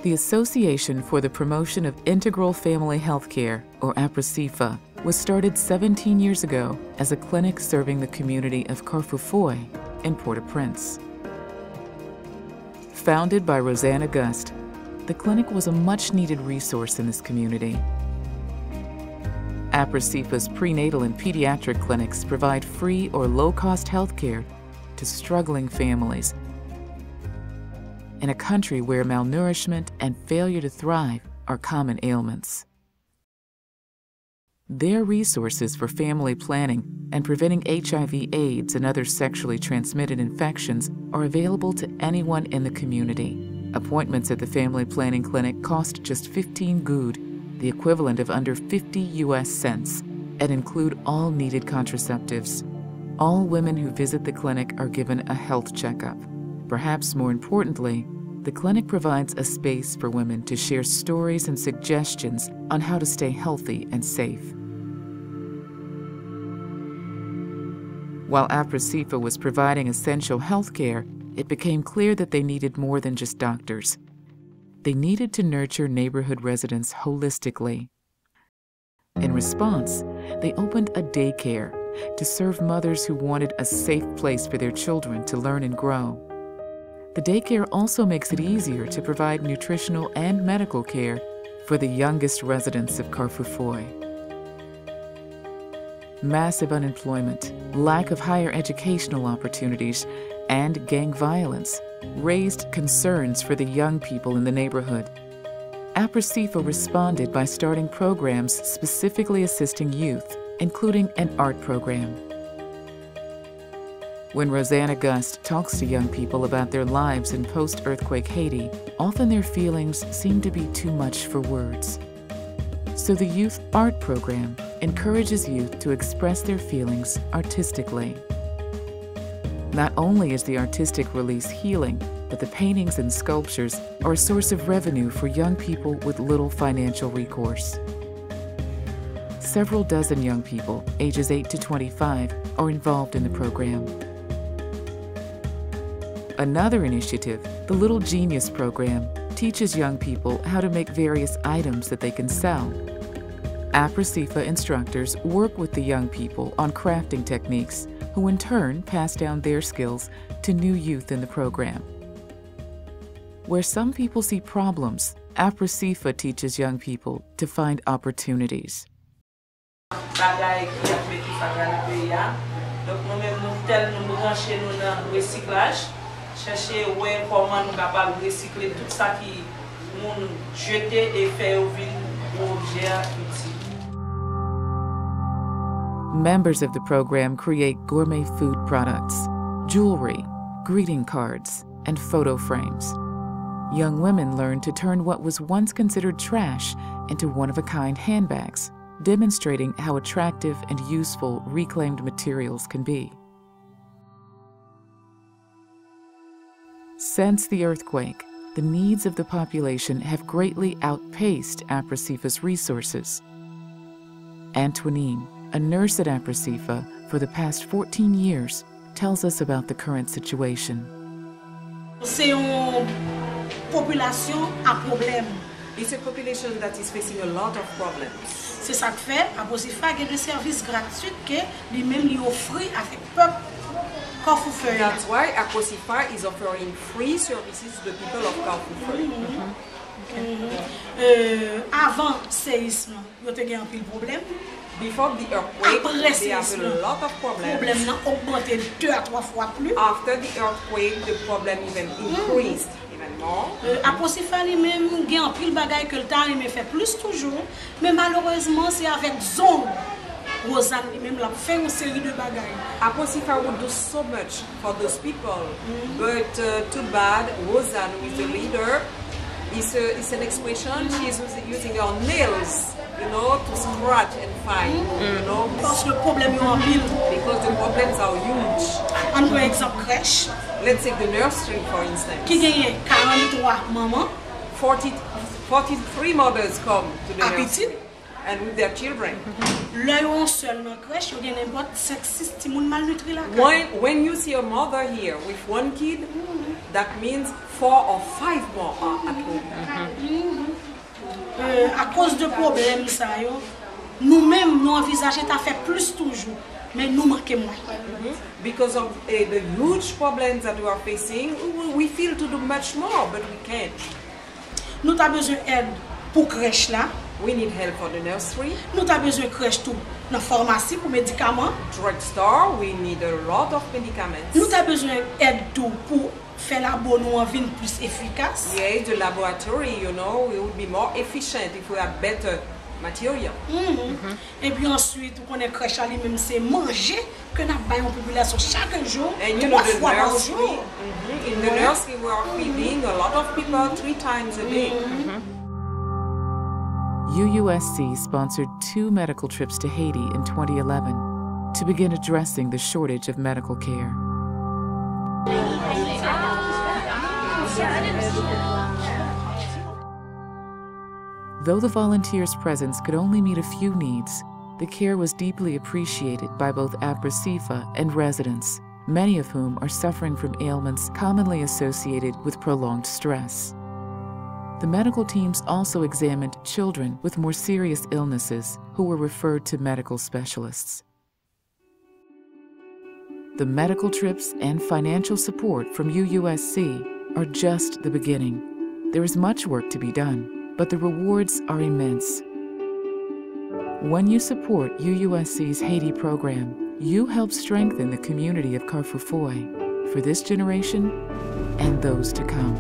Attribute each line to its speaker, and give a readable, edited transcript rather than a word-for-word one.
Speaker 1: The Association for the Promotion of Integral Family Healthcare, or Aprosifa, was started 17 years ago as a clinic serving the community of Carrefour Feuilles in Port-au-Prince. Founded by Rosanna Gust, the clinic was a much-needed resource in this community. Aprosifa's prenatal and pediatric clinics provide free or low-cost health care to struggling families in a country where malnourishment and failure to thrive are common ailments. Their resources for family planning and preventing HIV/AIDS and other sexually transmitted infections are available to anyone in the community. Appointments at the family planning clinic cost just 15 goud, the equivalent of under 50 US cents, and include all needed contraceptives. All women who visit the clinic are given a health checkup. Perhaps more importantly, the clinic provides a space for women to share stories and suggestions on how to stay healthy and safe. While Aprosifa was providing essential health care, it became clear that they needed more than just doctors. They needed to nurture neighborhood residents holistically. In response, they opened a daycare to serve mothers who wanted a safe place for their children to learn and grow. The daycare also makes it easier to provide nutritional and medical care for the youngest residents of Carrefour Feuilles. Massive unemployment, lack of higher educational opportunities, and gang violence raised concerns for the young people in the neighborhood. Aprosifa responded by starting programs specifically assisting youth, including an art program. When Rosanna Gust talks to young people about their lives in post-earthquake Haiti, often their feelings seem to be too much for words. So the Youth Art Program encourages youth to express their feelings artistically. Not only is the artistic release healing, but the paintings and sculptures are a source of revenue for young people with little financial recourse. Several dozen young people, ages 8 to 25, are involved in the program. Another initiative, the Little Genius Program, teaches young people how to make various items that they can sell. Aprosifa instructors work with the young people on crafting techniques, who in turn pass down their skills to new youth in the program. Where some people see problems, Aprosifa teaches young people to find opportunities.
Speaker 2: Chercher ouais comment nous capable recycler tout ça qui nous jeter et faire objet utile.
Speaker 1: Members of the program create gourmet food products, jewelry, greeting cards, and photo frames. Young women learn to turn what was once considered trash into one-of-a-kind handbags, demonstrating how attractive and useful reclaimed materials can be. Since the earthquake, the needs of the population have greatly outpaced Aprosifa's resources. Antoinine, a nurse at Aprosifa for the past 14 years, tells us about the current situation.
Speaker 3: C'est une population à problème.
Speaker 4: It's a population that is facing a lot of problems.
Speaker 3: C'est ça que fait Aprosifa a des services gratuits que lui-même lui offre avec peuple.
Speaker 4: That's why Aprosifa is offering free services to the people of Carrefour Feuilles.
Speaker 3: Avant séisme, il y a eu un pile problème.
Speaker 4: Before the earthquake, they have a lot of problems.
Speaker 3: Le problème a augmenté 2 à 3 fois plus.
Speaker 4: After the earthquake, the problem even increased even more.
Speaker 3: Aprosifa lui-même a un pile bagaille que le temps il me fait plus toujours, mais malheureusement c'est avec zone. Rosanna lui-même l'a fait une série de bagailles.
Speaker 4: Aprosifa would do so much for those people, but too bad, Rosanna, who is the leader, is an expression. She is using her nails, you know, to scratch and find, you know.
Speaker 3: Parce que le problème est en pile.
Speaker 4: Because the problems are huge.
Speaker 3: On prend exemple crèche.
Speaker 4: Let's take the nursery for instance.
Speaker 3: Qui gagne 43 mamans.
Speaker 4: 43 mothers come to the nursery. And with their children. When you see a mother here with one kid, that means 4 or 5 more are at home.
Speaker 3: à cause de problèmes ça yo, nous-mêmes nous envisageons de faire plus toujours, mais nous manquons moins.
Speaker 4: Because of the huge problems that we are facing, we feel to do much more, but we can't.
Speaker 3: Nous avons besoin d'aide pour crèche là.
Speaker 4: We need help for the nursery.
Speaker 3: Nous avons besoin de crèche tout dans la pharmacie pour médicaments.
Speaker 4: Drugstore, we need a lot of medicaments.
Speaker 3: Nous avons besoin d'aide tout pour faire la bonne ou en vie plus efficace.
Speaker 4: Yeah, the laboratory, you know, we would be more efficient if we had better material.
Speaker 3: Et puis ensuite, on connaît crèche lui-même, c'est manger que nous avons une population chaque jour,
Speaker 4: And you
Speaker 3: 3
Speaker 4: know, the
Speaker 3: fois par
Speaker 4: nursery,
Speaker 3: jour.
Speaker 4: in the nursery we are feeding a lot of people 3 times a day.
Speaker 1: UUSC sponsored 2 medical trips to Haiti in 2011 to begin addressing the shortage of medical care. Though the volunteers' presence could only meet a few needs, the care was deeply appreciated by both Aprosifa and residents, many of whom are suffering from ailments commonly associated with prolonged stress. The medical teams also examined children with more serious illnesses who were referred to medical specialists. The medical trips and financial support from UUSC are just the beginning. There is much work to be done, but the rewards are immense. When you support UUSC's Haiti program, you help strengthen the community of Carrefour Feuilles for this generation and those to come.